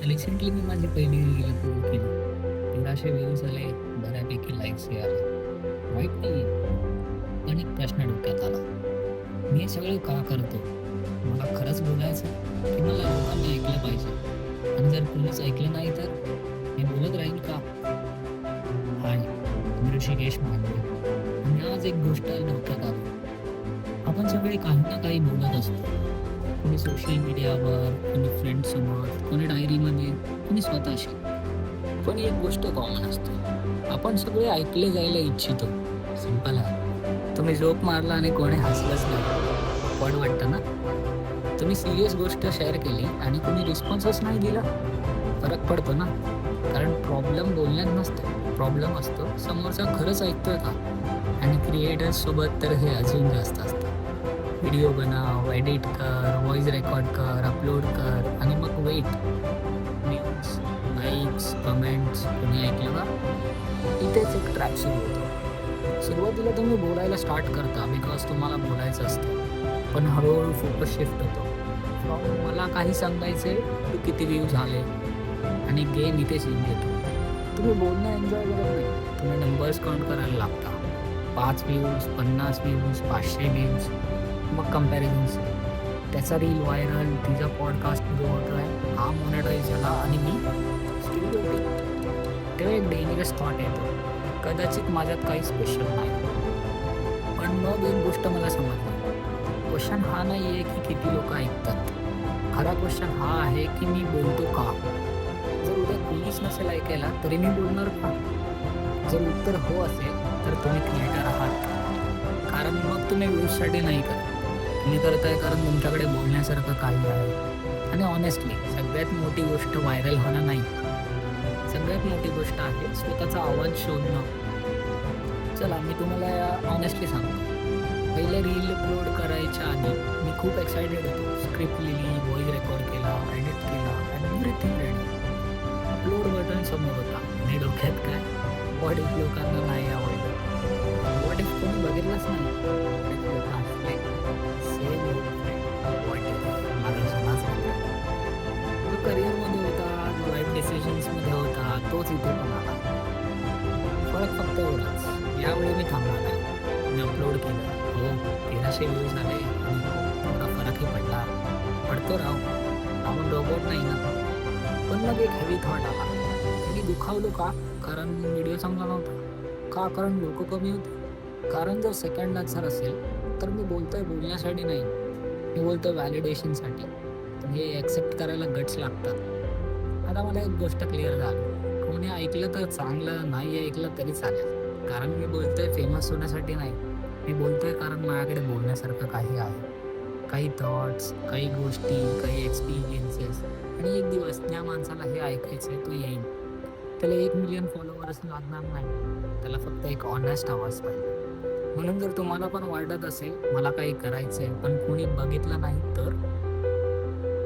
Recently मी माझी पहिली reel upload केली. 1300 व्ह्यूज आले, बऱ्यापैकी लाईक्सही आले. वाईट नाही, पण एक प्रश्न डोक्यात आला. मी हे सगळं का करतो? मला खरंच बोलायचं की मला लोकांनी ऐकलं पाहिजे? आणि जर कोणीच ऐकलं नाही तर मी बोलत राहील का? हाय, मी ऋषिकेश मांडवे आणि आज एक गोष्ट डोक्यात आली. आपण सगळे काही ना काही बोलत असतो. कोणी सोशल मीडियावर, कोणी फ्रेंड्ससोबत, कोणी डायरीमध्ये, कोणी स्वतःशी. पण एक गोष्ट कॉमन असते, आपण सगळे ऐकले जायला इच्छितो. सिंपल आहे. तुम्ही जोक मारला आणि कोणी हसलंच नाही, ऑकवर्ड वाटतं ना? तुम्ही सिरियस गोष्ट शेअर केली आणि कोणी रिस्पॉन्सच नाही दिला, फरक पडतो ना? कारण प्रॉब्लेम बोलण्यात नसतो, प्रॉब्लेम असतो समोरचा खरंच ऐकतोय का? आणि क्रिएटर्स सोबत तर हे अजून जास्त असतं. व्हिडिओ बनव, एडिट कर, व्हॉइस रेकॉर्ड कर, अपलोड कर आणि मग वेट. व्ह्यूज, लाईक्स, कमेंट्स कोणी ऐकलं का? इथेच एक ट्रॅप सुरू होतो. सुरुवातीला तुम्ही बोलायला स्टार्ट करता बिकॉज तुम्हाला बोलायचं असतं, पण हळूहळू फोकस शिफ्ट होतो. फ्रॉम मला काही सांगायचे टू किती व्ह्यूज झाले, आणि गेम इथेच येऊन येतो. तुम्ही बोलणं एन्जॉय करत नाही, तुम्ही नंबर्स काउंट करायला लागता. 5 व्ह्यूज, 50 व्ह्यूज, 500 व्ह्यूज, मग कम्पॅरिझन्स. त्याचा रील व्हायरल, तिचा पॉडकास्ट ग्रो होतो आहे, हा मोनेटाईज झाला आणि मी स्टील वेटिंग. तेव्हा एक डेंजरस थॉट येतो, कदाचित माझ्यात काही स्पेशल नाही. पण मग एक गोष्ट मला समजली, क्वेश्चन हा नाही आहे की किती लोक ऐकतात. खरा क्वेश्चन हा आहे की मी बोलतो का? जर उद्या कोणीच नसेल ऐकायला तरी मी बोलणार का? जर उत्तर हो असेल तर तुम्ही क्रिएटर आहात. कारण मग तुम्ही व्ह्यूजसाठी नाही करत, तुम्ही करताय कारण तुमच्याकडे बोलण्यासारखं काही आहे. आणि ऑनेस्टली सगळ्यात मोठी गोष्ट व्हायरल होणं नाही, सगळ्यात मोठी गोष्ट आहे स्वतःचा आवाज शोधणं. चला मी तुम्हाला ऑनेस्टली सांगतो, पहिले रील अपलोड करायच्या आधी मी खूप एक्सायटेड होतो. स्क्रिप्ट लिहिली, व्हॉइस रेकॉर्ड केला, एडिट केला, एव्हरीथिंग रेडी. अपलोड बटन समोर होता आणि डोक्यात काय, व्हॉट इफ लोकांना नाही आवडलं, व्हॉट इफ कोणी बघितलंच नाही, व्हॉट इफ लोक हसले, सेम व्हॉट इफ माझा जुनाच मित्र जो करिअरमध्ये होता, जो लाईफ डिसिजन्समध्ये होता, तोच इथे पण आला. फरक फक्त एवढाच, यावेळी मी थांबणार नाही. मी अपलोड केलं, हो 1300 व्ह्यूज आले आणि हो थोडा फरकही पडला, पडतो राव, आपण रोबोट नाही ना. पण मग एक हेवी थॉट आला, मी दुखावलो का? कारण व्हिडिओ चांगला नव्हता का? कारण लोक कमी होते? कारण जर सेकंड आन्सर असेल तर मी बोलतोय बोलण्यासाठी नाही, मी बोलतोय व्हॅलिडेशनसाठी. हे ॲक्सेप्ट करायला गट्स लागतात. आता मला एक गोष्ट क्लिअर झाली, कोणी ऐकलं तर चांगलं, नाही ऐकलं तरी चालेल. कारण मी बोलतोय फेमस होण्यासाठी नाही, मी बोलतोय कारण माझ्याकडे बोलण्यासारखं काही आहे. काही थॉट्स, काही गोष्टी, काही एक्सपिरियन्सेस. आणि एक दिवस त्या माणसाला हे ऐकायचं आहे, तो येईल. त्याला 1 मिलियन फॉलोअर्स लागणार नाही, त्याला फक्त एक ऑनेस्ट आवाज पाहिजे. म्हणून जर तुम्हाला पण वाटत असेल मला काही करायचं आहे पण कोणी बघितलं नाही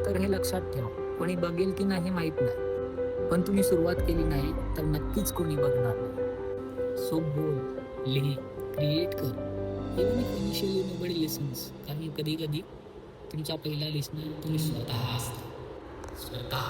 तर हे लक्षात ठेवा, कोणी बघेल की नाही माहीत नाही, पण तुम्ही सुरुवात केली नाही तर नक्कीच कोणी बघणार नाही. सो बोल, लिह, क्रिएट कर. Even if initially nobody lessons. कारण कधी कधी तुमचा पहिला लिसनर तुम्ही स्वतः असता. स्वतः